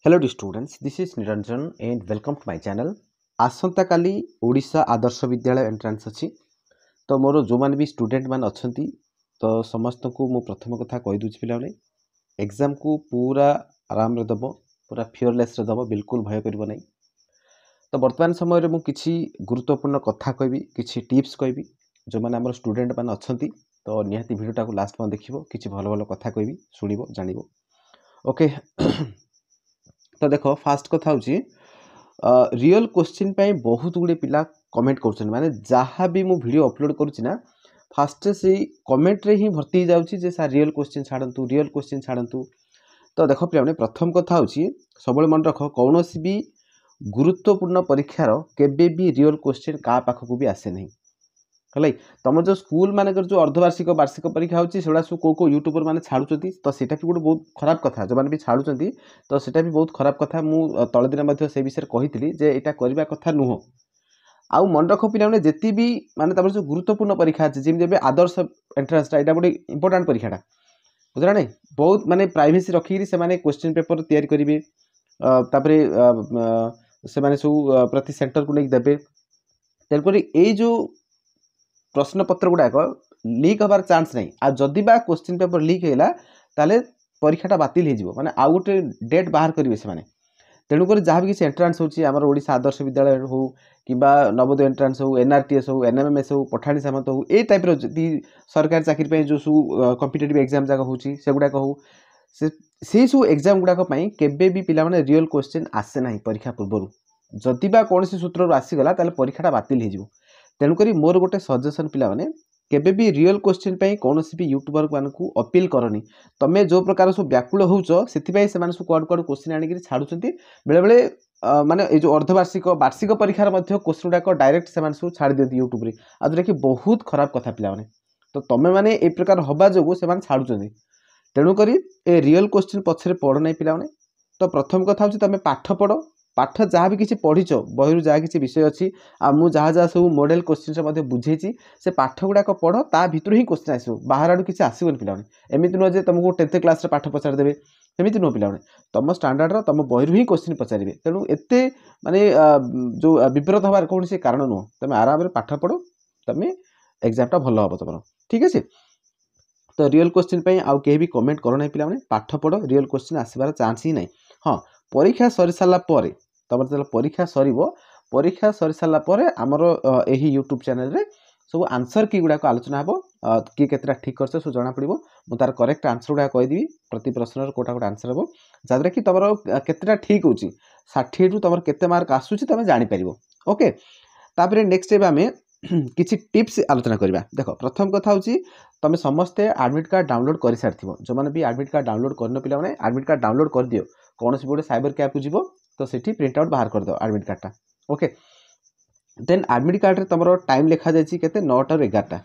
Hello dear students, this is Niranjan and welcome to my channel. आसंता Kali Odisha Adarsh Vidyalaya entrance अच्छी तो मोर जो मैंने भी स्टूडेंट मान अच्छा तो समस्त को मु प्रथम कथा कही दूसरी पिला एग्जाम को पूरा आराम दब पूरा फियरलेस दब बिल्कुल भय कर नहीं। तो वर्तमान समय मु किछि गुरुत्वपूर्ण कथा कहबी किछि टिप्स कहबी जो मैंने आम स्टूडेंट मान अच्छा तो निहाती भिडियोटा को लास्ट में देखिबो किछि भल भल कथा कहबी सुनिबो जानिबो। ओके तो देखो फास्ट कथा होची रियल क्वेश्चन पे बहुत गुड़े पिला कमेंट कर माने जहाँ भी मु वीडियो अपलोड करुँच ना फास्ट से कमेंट रे ही भर्ती हो जाउची जे सर रियल क्वेश्चन छाड़तु। तो देखो पिला प्रथम कथा होची सब मन रख कौन भी गुरुत्वपूर्ण परीक्षार केबे भी रियल क्वेश्चन का पाखक भी आसे नहीं है। तुम जो स्कूल मानक जो अर्धवार्षिक वार्षिक परीक्षा होची सेडा सब को यूट्यूबर मैंने छाड़ुचंती तो सेटा भी गोटे बहुत खराब कथा जो मैंने भी छाड़ुचंती तो सेटा भी बहुत खराब कथा। मु तले दिन से विषय कही जे एटा करबा कथा नुह। आउ मन रख पिला जिते भी माने जो गुरुत्वपूर्ण परीक्षा अच्छे जमी आदर्श एंट्रांसटा यहाँ गोटे इंपोर्टाट परीक्षाटा बुझला नहीं बहुत माने प्राइवेसी रखिकी से क्वेश्चन पेपर तैयारी करेंगे से सब प्रति सेंटर को नहीं देवे तेणुक यही जो प्रश्न पत्र गुड़ाक लीक हबार चांस नहीं। आ जदि बा क्वेश्चन पेपर लीक होगा ताले परीक्षाटा बातिल हो माने आउ गोटे डेट बाहर करेंगे से तेणुक जहाँ भी किसी एंट्रांस होची आमर ओडिशा आदर्श विद्यालय हो कि नवोदय एंट्रांस हो एनआरटीएस हो एनएमएमएस हो पठाणी सामंत हो ए टाइप री सरकारी चाकरी जो सब कॉम्पिटिटिव एग्जाम जाक होची सेगुड़ाक हो से सब एग्जाम गुड़ाक केबे भी पिला माने रियल क्वेश्चन आसे ना परीक्षा पूर्व जदि बा कौन सूत्र आसीगला ताले परीक्षाटा बातिल हो। तेणुक मोर गोटे सजेसन पिला माने केबे भी रियल क्वेश्चन पे कौन भी यूट्यूबर मानू अपील करनी तुम जो प्रकार सब व्याकुल होच से सब कुआड़ कुआड़ क्वेश्चन आनिक छाड़ुंट बेले बेले माने ये जो अर्धवार्षिक वार्षिक परीक्षार क्वेश्चन गुड़ाक डायरेक्ट से सब छाड़ दिखती यूट्यूब रे आ जोटा कि बहुत खराब कथा पिला माने तो तुम मैंने ए प्रकार हवा जो से छाड़ुंट तेणुक ए रियल क्वेश्चन पछरे पढ़ नहीं पिला माने। तो प्रथम कथा हूँ तुम पाठ पढ़ पाठ जहाँ भी किसी पढ़ीच बही जहाँ किसी विषय अच्छी आउ जहाँ जहाँ सब मॉडल क्वेश्चन बुझे से पाठ गुड़ाक पढ़ ता भर ही क्वेश्चन आसो बाहर आड़ किसी आसबन पिला एमती नुह तुमको 10th क्लास पाठ पचार देवे सेमती नुह पिला तुम स्टांडार्ड तुम बही ही क्वेश्चन पचारे तेणु एत माने जो विव्रत हबार कौन से कारण नुह तुम आराम पाठ पढ़ तुम एग्जामटा भल हम तुम ठीक अच्छे। तो रियल क्वेश्चन पे आउ कहीं भी कमेंट करना पिला पाठ पढ़ रियल क्वेश्चन आसबार चांस ही नहीं। हाँ परीक्षा सरी सारा तुम जो परीक्षा सरी सारा आमर यही यूट्यूब चैनल रे सब आंसर की गुड़ाक आलोचना हे किए केतटा ठीक कर सब जना पड़ो मुझे तार करेक्ट आंसर गुड़ा कहीदेवी प्रति प्रश्न कोटा गोटे आंसर हे जहाँद्वारा कि तुम केतटा ठीक हो 60 रु तुम केते मार्क आसूची तुम जापर। ओके तापर नेक्स्ट आम किसी टिप्स आलोचना करवा। देख प्रथम कथा हूँ तुम समस्ते एडमिट कार्ड डाउनलोड कर सारी जो मैंने भी एडमिट कार्ड डाउनलोड करन पिला एडमिट कार्ड डाउनलोड कर दियो कौन सी गोटे साइबर कैफ को जीव तो सीठी प्रिंट आउट बाहर कर दो एडमिट कार्डटा। ओके देन एडमिट कार्ड रे तुम टाइम लिखा जाए के 9 टा 11टा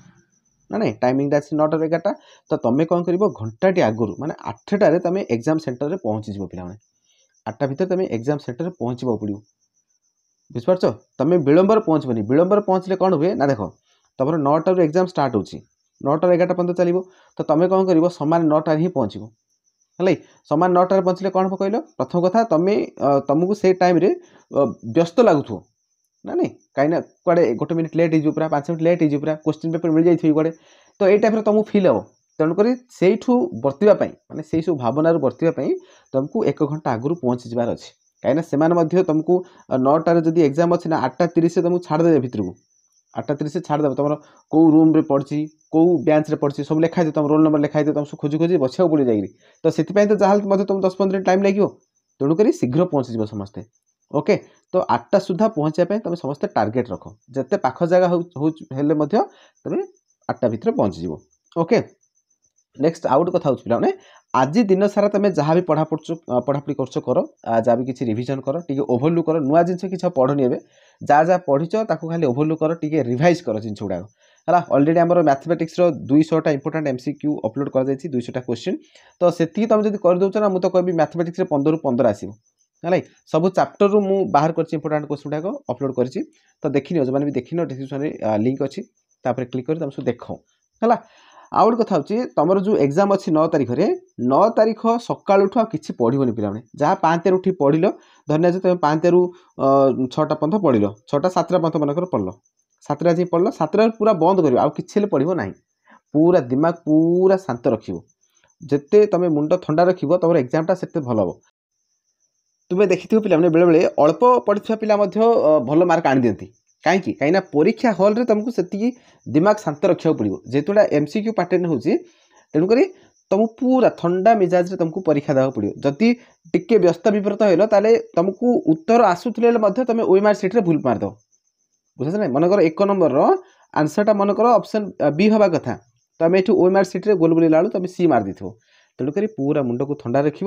ना नहीं टाइमिंग अच्छी 9 टा 11टा तो तुम कौन कर घंटाटी आगुरी माने 8टारे तुम एग्जाम सेंटर में पहुँची पे 8टा भितर तुम एग्जाम सेंटर में पहुँचवा पड़ो बुझिपार तुम विलंबर पहुँचबनी विलंबर पहुँचले कौन हुए ना देख तुम 9 टा एग्जाम स्टार्ट हो 9 टा 11टा पर्यटन चलो तो तुम कौन कर सामान 9 टार ही पहुँचो है सामान 9 टार पहुँचले कौन हम कहल प्रथम कथा तुमको से टाइम रे व्यस्त लगुथ ना नहीं कहीं कड़े 1 मिनट लेट हो पूरा 5 मिनट लेट हो पूरा क्वेश्चन पेपर मिल जाए कड़े तो ये टाइप तुमको फिल हम तेणुक से बर्तवाई माने से सब भावना बर्तवाई तुमको 1 घंटा आगुरी पहुँची जबार अच्छे कहीं से तुमको 9टार जब एग्जाम अच्छे ना 8:30 तुमको छाड़दे भितर को 8:30 छाड़देव तुम कौ रूम रे पड़ी कौ बेंच रे पड़ी सब लिखाई दे तुम रोल नंबर लिखाई दे तुम सब खोजी खोजी बचा पड़े जाए तो से तो जहाँ तुम 10-15 मिनट टाइम लगे तेणुक शीघ्र पहुँची समस्ते। ओके तो 8टा सुधा पहुँचापी तुम समस्ते टार्गेट रख जिते पाख जगह तुम 8टा भितर पहुँची जीव। ओके नेक्स्ट आउ गोटे कथा पिला आज दिन सारा तुम जहाँ भी पढ़ापढ़ी कर जहाँ भी किसी रिविजन कर टी ओभरलुक कर नुआ जिन किसी पढ़नी ए जहाँ जहाँ पढ़ीच खाली ओभरलुक कर टी रिवाइज कर जिन गुड़ाक है अलरेडी आम मैथमेटिक्स 200टा इंपोर्टाट एमसीक्यू अपलोड कर 200टा क्वेश्चन तो से तुम जब कर दौच ना मुझे कहबी मैथमेटिक्स 15 ରୁ 15 आसो है सब चैप्टर रु मु बाहर कर इंपोर्टाट क्वेश्चन गुड़ाक अपलोड कर तो देखनी जो मैंने भी देखनी डिस्क्रिप्शन लिंक अच्छी क्लिक कर तुम सब देख है। आउ गोटे कथा हूँ तुम जो एग्जाम अच्छी 9 तारिख में 9 तारिख सकाल उठ किसी पढ़ोनी पे जहाँ 5 उठ पढ़ धन्य तुम 5 रु 6टा पर्यटन पढ़ 6टा 7टा पर्यटन मनकर पढ़ल 7टा जी पढ़ल 7टा पूरा बंद कर आउ कि पढ़ो ना पूरा दिमाग पूरा शांत रख जिते तुम मुंड थंडा रख तुम एग्जामटा से भल हम तुम्हें देखी पे बेले बेले अल्प पढ़ा पिला भल मार्क आनी दिखती कहीं कहीं परीक्षा हल रे तुमको से दिमाग शांत रखा पड़ो जेहेतु एमसीक्यू पैटर्न हो तेणुक तुमको पूरा ठंडा मिजाज तुमको परीक्षा देवा पड़ो जदि टिके व्यस्त विव्रत हो तुमको उत्तर आसूले तुम ओएमआर सीट रे भूल मारद बुझे ना मनकर 1 नंबर आंसरटा मनकर ऑप्शन बी हवा कथा तुम ये ओएमआर सीट रे गोल बुलेला तुम सी मार दी तेणुक पूरा मुंड को ठंडा रख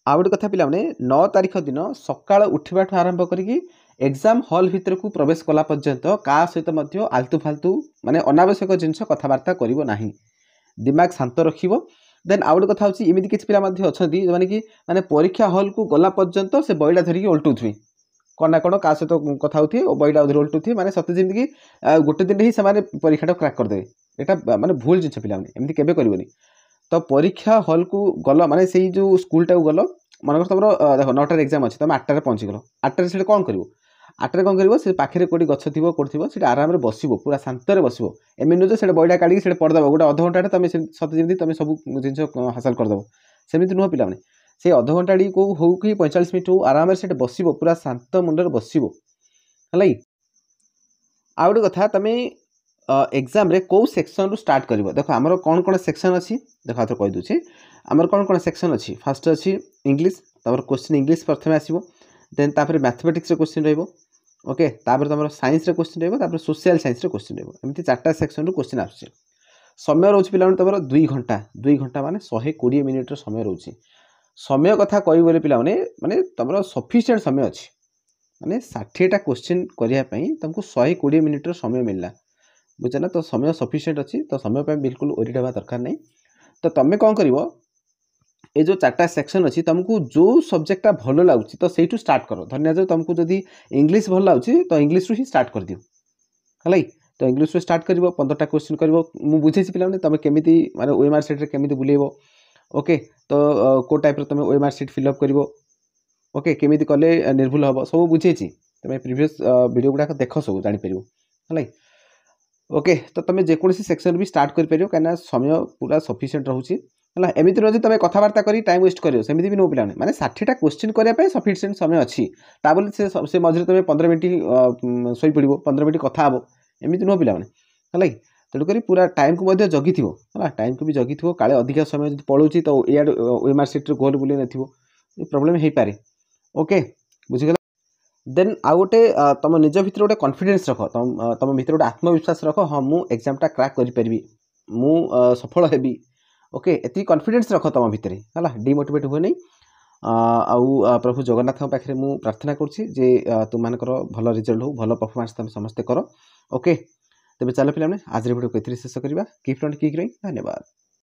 आउ गोटे कथा पिला 9 तारिख दिन सकाळ उठा आरंभ करके एग्जाम हॉल भितर को प्रवेश कला पर्यंत का सहित आलतू फालतू माने अनावश्यक जिनस कथबार्ता करिवो नाही दिमाग शांत रखिवो देन आउ गोटे कथा होची एमिति किछ पिला अछंती माने कि माने परीक्षा हॉल को गला पर्यंत से बईडा धरिकी उल्टुथि कौन कौन का सहित कथा होथि और बईडा उधर उल्टुथि माने सत्य जेमिति कि गोटे दिन ही से परीक्षा क्रैक कर देबे एटा माने भूल जिनस पिला एमिति केबे करिवोनी तो परीक्षा हॉल को गल माने सेही जो स्कूल टा गल मनकर तुम देख 9टार एग्जाम अच्छे तुम 8टार पहुँची गल 8टार से कौन कर 8टार कौन कर से पाखे कौटी गछ थी कौटी थी से आराम बस पूरा शांत बस एमि नुह से बईटा काढ़ी से पढ़देव गोटे अध घंटा तुम सत जमी तुम सब जिन हासिल करदेव सेमती नुह पिला से अध घंटा को हो कि 45 मिनट हो आराम से बस पूरा शांत मुंडर बस है आउ गोटे कथा तुम एग्जाम रे कौ सेक्शन रु स्टार्ट कर देख आमर कौन कौन सेक्शन अच्छी देख तो कहीदे आमर कौन कौन सेक्शन अच्छी फास्ट अच्छी इंग्लिश तापर क्वेश्चन इंग्लिश प्रथम आसो देन तापर मैथमेटिक्स क्वेश्चन रहिबो ओके तापर तुम साइंस क्वेश्चन रहिबो सोशल साइंस क्वेश्चन रहिबो एमती 4टा सेक्शन रु क्वेश्चन आसुचे समय रोच पिला तुम 2 घंटा माने 120 मिनिट समय रोच समय कथा कहि बोले पिला माने तुम सफिशिएंट समय अच्छी माने 60टा क्वेश्चन करिया पई तुमको 120 मिनिट समय मिलला बुझे ना तो समय सफिशिएंट अच्छी तो समय पे बिल्कुल ओरिट हवा दरकार नहीं तो तुम कौन कर ये जो 4टा सेक्शन अच्छी तुमको जो सब्जेक्टा भल लगुच तो से स्टार्ट कर धन्य तुमको जदि इंग्लिश भल लगुच तो इंग्लिश ही स्टार्ट कर दियो है तो इंग्लिश स्टार्ट कर 15टा क्वेश्चन कर बुझे पिला तुम केमी माने ओएमआर सीट रे केमी बुलेब ओके तो को टाइप तुम ओएमआर सीट फिलअप कर ओके केमी कले निर्भुल हम सब बुझे तुम प्रीवियस वीडियो गुड़ाक देख सब जापर है ओके तो तुम जेकोसी सेक्शन भी स्टार्ट कर पार कहीं समय पूरा सफिशिएंट रोचे है एमती नुह तुम कथबार्ता कर टाइम वेस्ट कर सेमती भी नुह पिला माने 60टा क्वेश्चन करने सफिशिएंट समय अच्छी ताबले से मझे तुम 15 मिनट शोई पड़ो 15 मिनट कथा हे एमती नुह पिला है तेणुक पूरा टाइम को जगी थो है टाइम को भी जगी थो काले अधिक समय जो पड़ोची तो इड ओएमआर सीट गोल बुले न प्रोब्लेम हो पारे ओके बुझीगला देन आउ गोटे तुम निज भितर गोटे कॉन्फिडेंस रख तुम भितर गोटे आत्मविश्वास रख हाँ मुझे एग्जामटा क्रैक करि मु सफल हेबी ओके एति कॉन्फिडेंस रख तुम भितर है डिमोटिवेट हुए नहीं आउ प्रभु जगन्नाथ पाखे मु प्रार्थना करुँची जे तुम मानकर भल रिजल्ट हो भल परफॉर्मेंस तुम समस्ते कर ओके तेज चल पे आज वीडियो को शेष करवा कीप रन कीप रही धन्यवाद।